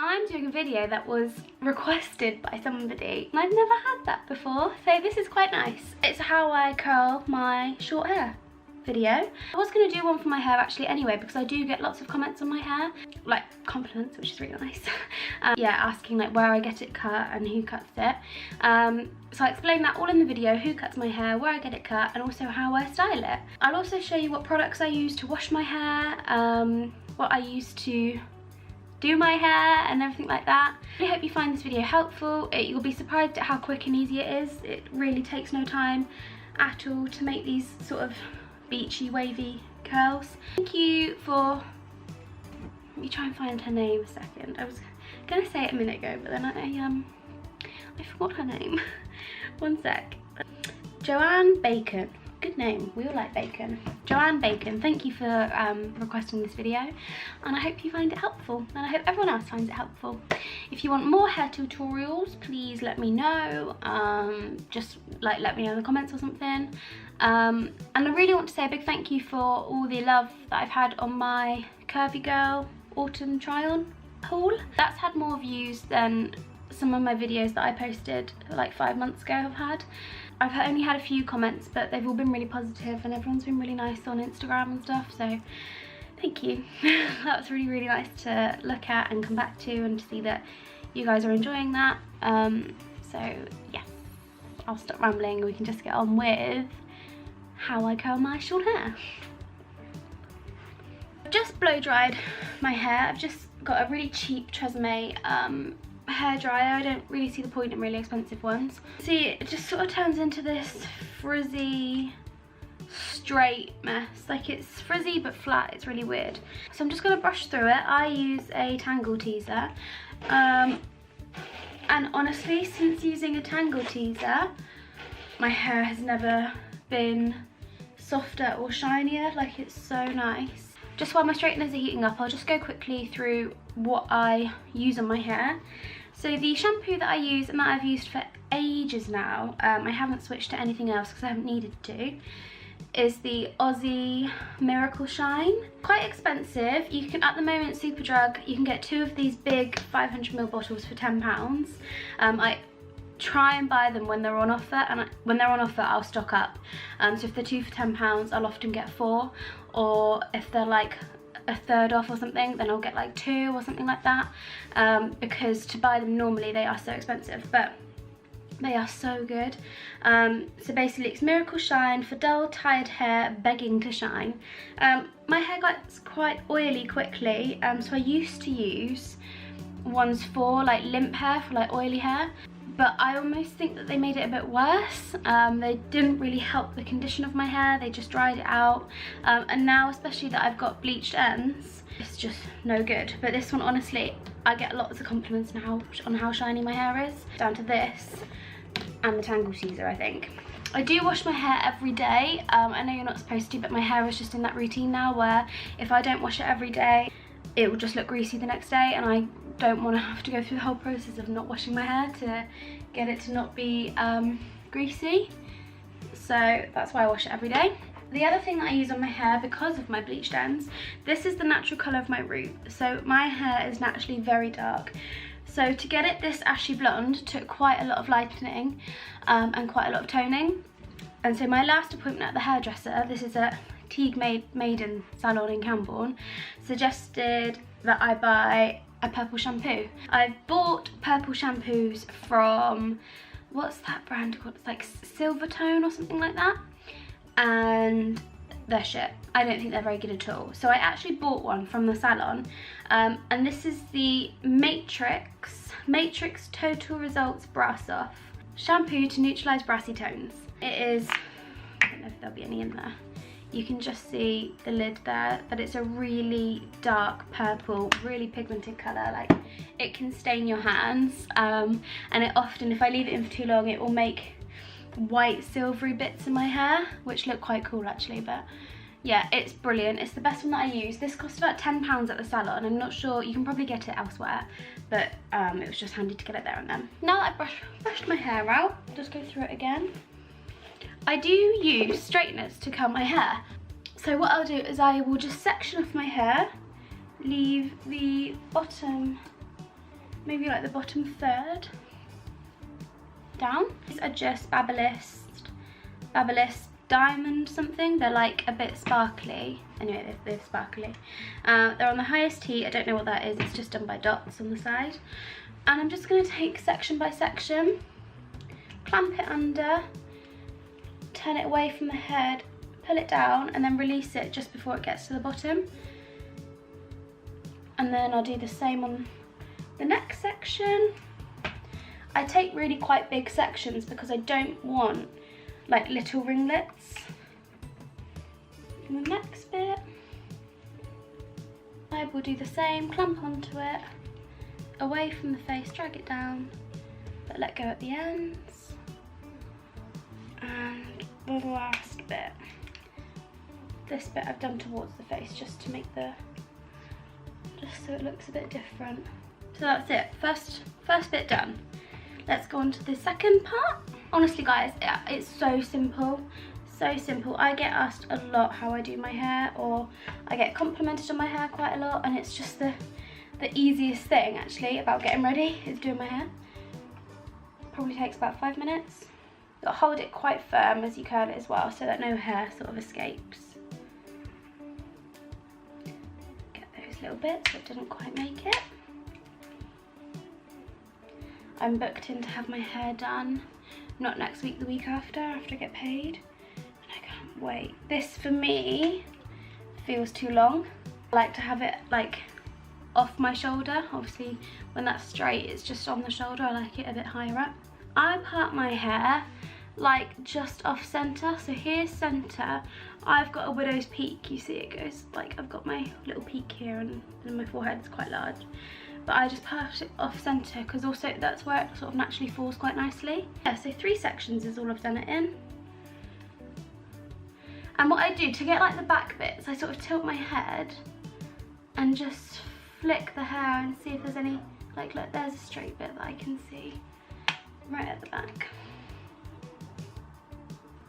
I'm doing a video that was requested by somebody and I've never had that before, so this is quite nice. It's how I curl my short hair video. I was going to do one for my hair actually anyway, because I do get lots of comments on my hair, like compliments, which is really nice. Yeah, asking like where I get it cut and who cuts it. So I explained that all in the video, who cuts my hair, where I get it cut, and also how I style it. I'll also show you what products I use to wash my hair, what I use to do my hair and everything like that. I hope you find this video helpful. You'll be surprised at how quick and easy it is. It really takes no time at all to make these sort of beachy, wavy curls. Thank you for... Let me try and find her name a second. I was gonna say it a minute ago, but then I forgot her name. One sec. Joanne Bacon. Good name, we all like bacon. Joanne Bacon, thank you for requesting this video, and I hope you find it helpful, and I hope everyone else finds it helpful. If you want more hair tutorials, please let me know. Just like let me know in the comments or something. And I really want to say a big thank you for all the love that I've had on my Curvy Girl autumn try-on haul. That's had more views than some of my videos that I posted like 5 months ago have had. I've only had a few comments, but they've all been really positive and everyone's been really nice on Instagram and stuff, so thank you. That's really, really nice to look at and come back to, and to see that you guys are enjoying that. So yeah, I'll stop rambling and we can just get on with how I curl my short hair. I've just blow dried my hair. I've just got a really cheap Tresemme hairdryer. I don't really see the point in really expensive ones. See, it just sort of turns into this frizzy, straight mess. Like, it's frizzy but flat. It's really weird. So I'm just going to brush through it. I use a tangle teaser. And honestly, since using a tangle teaser, my hair has never been softer or shinier. Like, it's so nice. Just while my straighteners are heating up, I'll just go quickly through what I use on my hair. So the shampoo that I use, and that I've used for ages now, I haven't switched to anything else because I haven't needed to, is the Aussie Miracle Shine. Quite expensive. You can, at the moment, Superdrug, you can get 2 of these big 500ml bottles for £10. I try and buy them when they're on offer, and when they're on offer I'll stock up. So if they're 2 for £10, I'll often get 4, or if they're like a third off or something, then I'll get like 2 or something like that, because to buy them normally they are so expensive, but they are so good. So basically it's Miracle Shine for dull, tired hair begging to shine. My hair gets quite oily quickly, so I used to use ones for like limp hair, for like oily hair, but I almost think that they made it a bit worse. They didn't really help the condition of my hair, they just dried it out. And now, especially that I've got bleached ends, it's just no good. But this one, honestly, I get lots of compliments now on how shiny my hair is, down to this and the tangle teaser, I think. I do wash my hair every day. I know you're not supposed to, but my hair is just in that routine now where if I don't wash it every day, it will just look greasy the next day, and I don't want to have to go through the whole process of not washing my hair to get it to not be greasy. So that's why I wash it every day. The other thing that I use on my hair, because of my bleached ends, this is the natural colour of my root. So my hair is naturally very dark. So to get it this ashy blonde took quite a lot of lightening and quite a lot of toning. And so my last appointment at the hairdresser, this is at Teague Maiden Salon in Camborne, suggested that I buy a purple shampoo. I've bought purple shampoos from, what's that brand called? It's like Silvertone or something like that, and they're shit. I don't think they're very good at all. So I actually bought one from the salon, and this is the Matrix Total Results Brass Off shampoo to neutralise brassy tones. It is, I don't know if there'll be any in there. You can just see the lid there, but it's a really dark purple, really pigmented colour. Like, it can stain your hands, and it often, if I leave it in for too long, it will make white silvery bits in my hair, which look quite cool actually. But yeah, it's brilliant. It's the best one that I use. This cost about £10 at the salon. I'm not sure, you can probably get it elsewhere, but it was just handy to get it there and then. Now that I've brushed my hair out, I'll just go through it again. I do use straighteners to curl my hair. So what I'll do is I will just section off my hair, leave the bottom maybe like the bottom third down. These are just Babyliss Diamond something. They're like a bit sparkly. Anyway, they're sparkly. They're on the highest heat. I don't know what that is. It's just done by dots on the side. And I'm just going to take section by section, clamp it under, turn it away from the head, pull it down, and then release it just before it gets to the bottom. And then I'll do the same on the next section. I take really quite big sections because I don't want like little ringlets. And the next bit, I will do the same, clamp onto it, away from the face, drag it down, but let go at the ends. And the last bit, this bit I've done towards the face just to make just so it looks a bit different. So that's it, first bit done. Let's go on to the second part. Honestly guys, it's so simple, so simple. I get asked a lot how I do my hair, or I get complimented on my hair quite a lot, and it's just the easiest thing actually about getting ready is doing my hair. Probably takes about 5 minutes. But hold it quite firm as you curl it as well, so that no hair sort of escapes. Get those little bits that didn't quite make it. I'm booked in to have my hair done, not next week, the week after I get paid. And I can't wait. This for me feels too long. I like to have it like off my shoulder. Obviously when that's straight it's just on the shoulder. I like it a bit higher up. I part my hair like just off centre. So here's centre. I've got a widow's peak. You see it goes like, I've got my little peak here, and then my forehead's quite large. But I just part it off centre because also that's where it sort of naturally falls quite nicely. Yeah, so 3 sections is all I've done it in. And what I do to get like the back bits, I sort of tilt my head and just flick the hair and see if there's any, like look, there's a straight bit that I can see right at the back.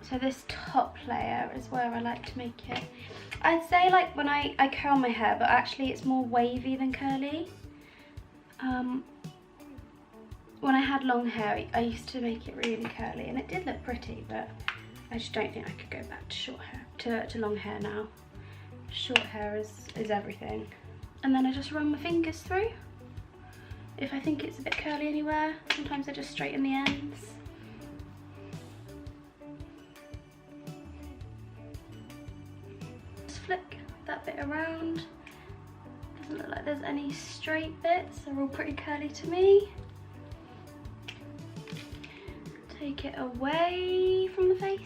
So this top layer is where I like to make it. I'd say like when I curl my hair, but actually it's more wavy than curly. When I had long hair, I used to make it really curly, and it did look pretty, but I just don't think I could go back to short hair, to long hair now. Short hair is everything. And then I just run my fingers through. If I think it's a bit curly anywhere, sometimes I just straighten the ends. Just flick that bit around. Doesn't look like there's any straight bits, they're all pretty curly to me. Take it away from the face.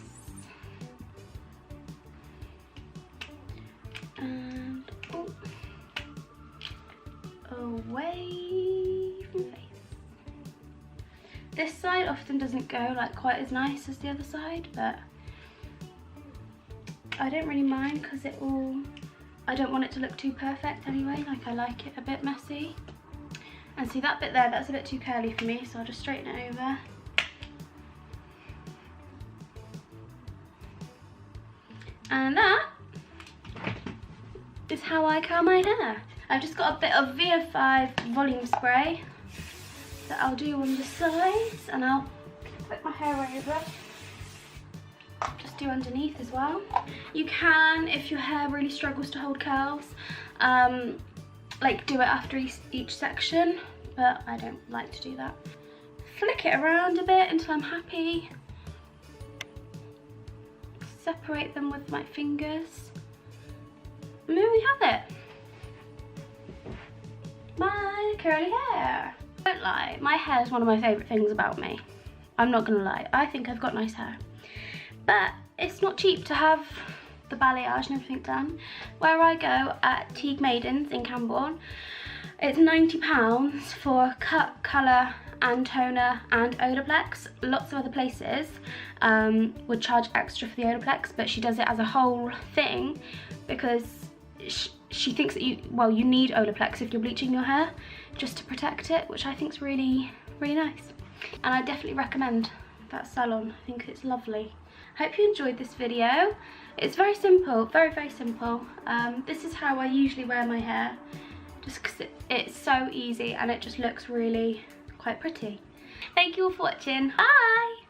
And away from the face. This side often doesn't go like quite as nice as the other side, but I don't really mind because I don't want it to look too perfect anyway. Like, I like it a bit messy. And see that bit there, that's a bit too curly for me, so I'll just straighten it over. And that is how I curl my hair. I've just got a bit of VO5 volume spray that I'll do on the sides, and I'll put my hair over. Just do underneath as well. You can, if your hair really struggles to hold curls, like do it after each section, but I don't like to do that. Flick it around a bit until I'm happy. Separate them with my fingers. And there we have it. My curly hair. Don't lie, my hair is one of my favourite things about me. I'm not gonna lie, I think I've got nice hair. But it's not cheap to have the balayage and everything done. Where I go at Teague Maidens in Camborne, it's £90 for cut, colour and toner and Olaplex. Lots of other places would charge extra for the Olaplex, but she does it as a whole thing because she thinks that you need Olaplex if you're bleaching your hair just to protect it, which I think is really, really nice. And I definitely recommend that salon. I think it's lovely. Hope you enjoyed this video. It's very simple, very, very simple. This is how I usually wear my hair. just because it's so easy and it just looks really quite pretty. Thank you all for watching. Bye!